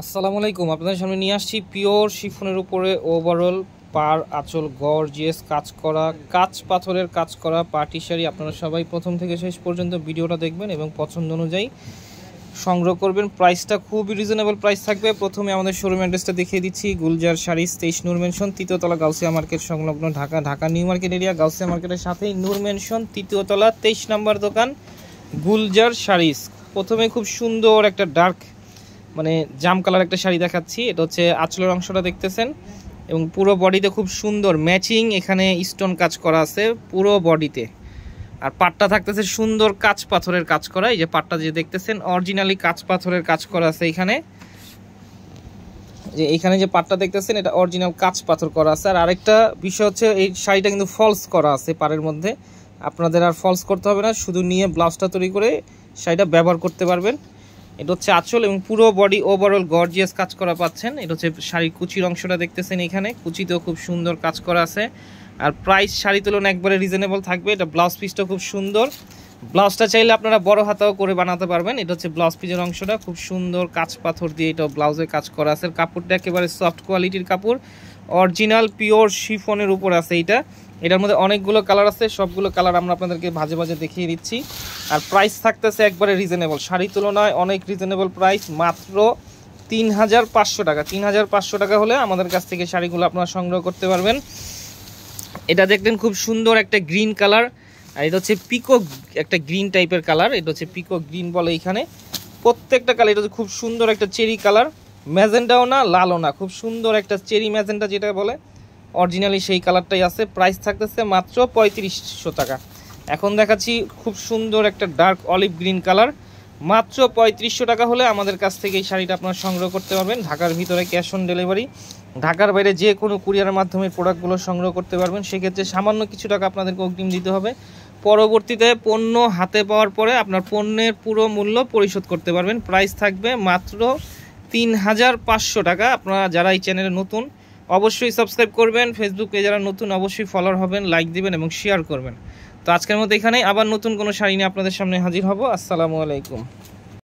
আসসালামু আলাইকুম। আপনাদের সামনে নিয়ে আসছি পিওর শিফনের উপরে ওভারঅল পার আঁচল গর্জিয়াস কাজ করা কাঁচ পাথরের কাজ করা পার্টি শাড়ি। আপনারা সবাই প্রথম থেকে শেষ পর্যন্ত ভিডিওটা দেখবেন এবং পছন্দ অনুযায়ী সংগ্রহ করবেন। প্রাইসটা খুবই রিজনেবল প্রাইস থাকবে। প্রথমে আমাদের শোরুম অ্যাড্রেসটা দেখিয়ে দিচ্ছি। গুলজার শাড়ি 23 নূর মেনশন, তৃতীয়তলা, গাউসিয়া মার্কেট সংলগ্ন, Dhaka. Dhaka new market area, Gausia মার্কেটের সাথেই নূর মেনশন, তৃতীয়তলা, 23 নম্বর দোকান, গুলজার শাড়িস। প্রথমে খুব সুন্দর একটা ডার্ক জাম কালার একটা শাড়ি দেখাচ্ছি। এটা হচ্ছে আঁচলের অংশটা দেখতেছেন এবং পুরো বডিতে খুব সুন্দর ম্যাচিং এখানে স্টোন কাজ করা আছে পুরো বডিতে। আর পাটটা থাকতেছে সুন্দর কাঁচ পাথরের কাজ করা। এই যে পাটটা যে দেখতেছেন অরিজিনালি কাঁচ পাথরের কাজ করা আছে এখানে। যে এখানে যে পাটটা দেখতেছেন এটা অরিজিনাল কাঁচ পাথর করা আছে। আর আরেকটা বিষয় হচ্ছে এই শাড়িটা কিন্তু ফলস করা আছে পাড়ের মধ্যে। আপনাদের আর ফলস করতে হবে না, শুধু নিয়ে ব্লাউজটা তৈরি করে শাড়িটা ব্যবহার করতে পারবেন। এটা হচ্ছে আঁচল এবং পুরো বডি ওভারঅল গর্জিয়াস কাজ করা পাচ্ছেন। এটা হচ্ছে শাড়ির কুচির অংশটা দেখতেছেন, এখানে কুচিতেও খুব সুন্দর কাজ করা আছে। আর প্রাইস শাড়ি তুলনা একবারে রিজনেবল থাকবে। এটা ব্লাউজ পিসটা খুব সুন্দর। ব্লাউজটা চাইলে আপনারা বড় হাতাও করে বানাতে পারবেন। এটা হচ্ছে ব্লাউজ পিসের অংশটা খুব সুন্দর কাঁচ পাথর দিয়ে এটা ব্লাউজে কাজ করা আছে। কাপড়টা একেবারে সফট কোয়ালিটির কাপড়, অরিজিনাল পিওর শিফনের উপর আছে এইটা। এটার মধ্যে অনেকগুলো কালার আছে, সবগুলো কালার আমরা আপনাদেরকে ভাজে ভাজে দেখিয়ে দিচ্ছি। আর প্রাইস থাকতেছে একবারে রিজনেবল, শাড়ি তুলনায় অনেক রিজনেবল প্রাইস, মাত্র 3500 টাকা। 3500 টাকা হলে আমাদের কাছ থেকে শাড়িগুলো আপনারা সংগ্রহ করতে পারবেন। এটা দেখলেন খুব সুন্দর একটা গ্রিন কালার, আর এটা হচ্ছে পিকক একটা গ্রিন টাইপের কালার। এটা হচ্ছে পিকক গ্রিন বলে এখানে প্রত্যেকটা কালার। এটা হচ্ছে খুব সুন্দর একটা চেরি কালার, ম্যাজেন্টাও না লালও না, খুব সুন্দর একটা চেরি ম্যাজেন্টা যেটা বলে, অরিজিনালি সেই কালারটাই আছে। প্রাইস থাকতেছে মাত্র 3500 টাকা। এখন দেখাচ্ছি খুব সুন্দর একটা ডার্ক অলিভ গ্রিন কালার, মাত্র 3500 টাকা হলে আমাদের কাছ থেকে এই শাড়িটা আপনারা সংগ্রহ করতে পারবেন। ঢাকার ভিতরে ক্যাশ অন ডেলিভারি, ঢাকার বাইরে যে কোনো কুরিয়ারের মাধ্যমে প্রোডাক্টগুলো সংগ্রহ করতে পারবেন। সেক্ষেত্রে সামান্য কিছু টাকা আপনাদেরকে অগ্রিম দিতে হবে। পরবর্তীতে পণ্য হাতে পাওয়ার পরে আপনার পণ্যের পুরো মূল্য পরিশোধ করতে পারবেন। প্রাইস থাকবে মাত্র 3500 টাকা। আপনারা যারা এই চ্যানেলে নতুন অবশ্যই সাবস্ক্রাইব করবেন, ফেসবুকে যারা নতুন অবশ্যই ফলোয়ার হবেন, লাইক দিবেন এবং শেয়ার করবেন। তো আজকের মতো এখানে আবার নতুন কোনো শাড়ি নিয়ে আপনাদের সামনে হাজির হব। আসসালামু আলাইকুম।